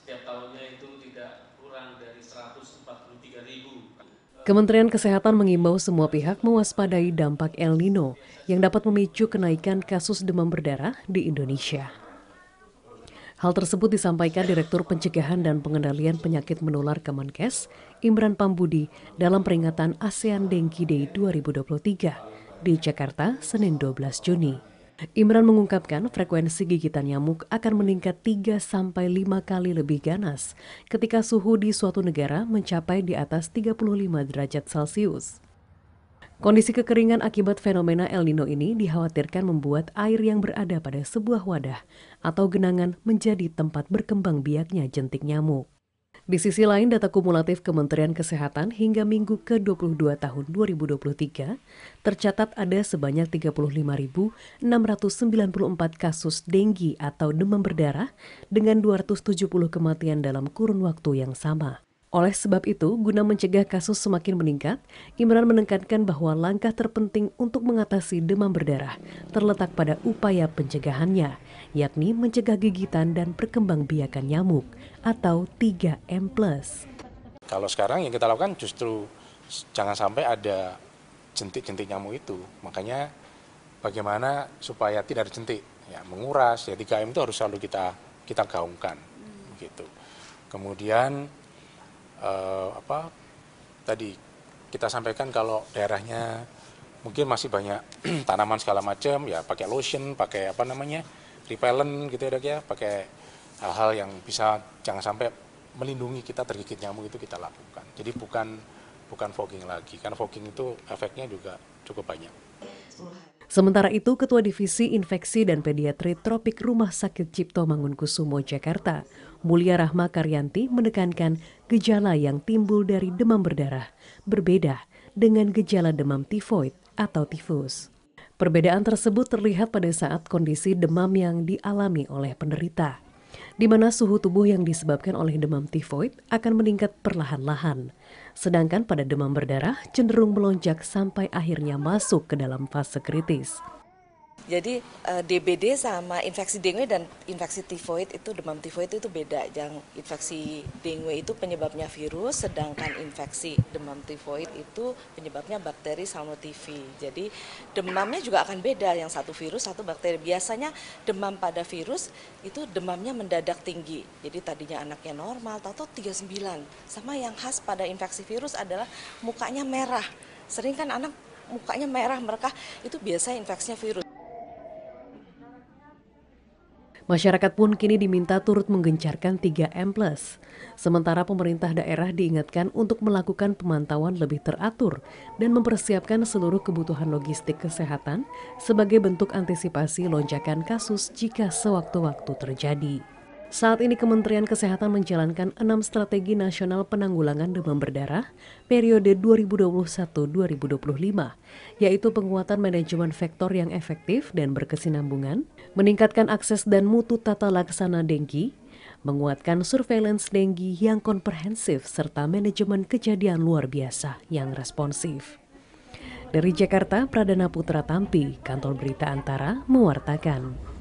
setiap tahunnya itu tidak kurang dari 143.000. Kementerian Kesehatan mengimbau semua pihak mewaspadai dampak El Nino yang dapat memicu kenaikan kasus demam berdarah di Indonesia. Hal tersebut disampaikan Direktur Pencegahan dan Pengendalian Penyakit Menular Kemenkes, Imran Pambudi, dalam peringatan ASEAN Dengue Day 2023 di Jakarta, Senin 12 Juni. Imran mengungkapkan frekuensi gigitan nyamuk akan meningkat 3-5 kali lebih ganas ketika suhu di suatu negara mencapai di atas 35 derajat Celcius. Kondisi kekeringan akibat fenomena El Nino ini dikhawatirkan membuat air yang berada pada sebuah wadah atau genangan menjadi tempat berkembang biaknya jentik nyamuk. Di sisi lain, data kumulatif Kementerian Kesehatan hingga Minggu ke-22 tahun 2023 tercatat ada sebanyak 35.694 kasus dengue atau demam berdarah dengan 270 kematian dalam kurun waktu yang sama. Oleh sebab itu, guna mencegah kasus semakin meningkat, Imran menekankan bahwa langkah terpenting untuk mengatasi demam berdarah terletak pada upaya pencegahannya, yakni mencegah gigitan dan perkembangbiakan nyamuk atau 3M+. Kalau sekarang yang kita lakukan justru jangan sampai ada jentik-jentik nyamuk itu. Makanya bagaimana supaya tidak ada jentik, ya menguras, ya 3M itu harus selalu kita gaungkan gitu. Kemudian tadi kita sampaikan kalau daerahnya mungkin masih banyak tanaman segala macam, ya pakai lotion, pakai repellent gitu ya, pakai hal-hal yang bisa jangan sampai melindungi kita tergigit nyamuk itu kita lakukan. Jadi bukan fogging lagi, karena fogging itu efeknya juga cukup banyak. Sementara itu, Ketua Divisi Infeksi dan Pediatri Tropik Rumah Sakit Cipto Mangunkusumo Jakarta, Mulia Rahma Karyanti menekankan gejala yang timbul dari demam berdarah berbeda dengan gejala demam tifoid atau tifus. Perbedaan tersebut terlihat pada saat kondisi demam yang dialami oleh penderita, di mana suhu tubuh yang disebabkan oleh demam tifoid akan meningkat perlahan-lahan. Sedangkan pada demam berdarah cenderung melonjak sampai akhirnya masuk ke dalam fase kritis. Jadi DBD sama infeksi dengue dan infeksi tifoid itu demam tifoid itu beda. Yang infeksi dengue itu penyebabnya virus, sedangkan infeksi demam tifoid itu penyebabnya bakteri Salmonella. Jadi demamnya juga akan beda, yang satu virus, satu bakteri. Biasanya demam pada virus itu demamnya mendadak tinggi. Jadi tadinya anaknya normal, tahu-tahu 39. Sama yang khas pada infeksi virus adalah mukanya merah. Sering kan anak mukanya merah merekah, itu biasanya infeksinya virus. Masyarakat pun kini diminta turut menggencarkan 3M+. Sementara pemerintah daerah diingatkan untuk melakukan pemantauan lebih teratur dan mempersiapkan seluruh kebutuhan logistik kesehatan sebagai bentuk antisipasi lonjakan kasus jika sewaktu-waktu terjadi. Saat ini Kementerian Kesehatan menjalankan 6 strategi nasional penanggulangan demam berdarah periode 2021-2025, yaitu penguatan manajemen vektor yang efektif dan berkesinambungan, meningkatkan akses dan mutu tata laksana dengue, menguatkan surveillance dengue yang komprehensif, serta manajemen kejadian luar biasa yang responsif. Dari Jakarta, Pradana Putra Tampi, Kantor Berita Antara, mewartakan.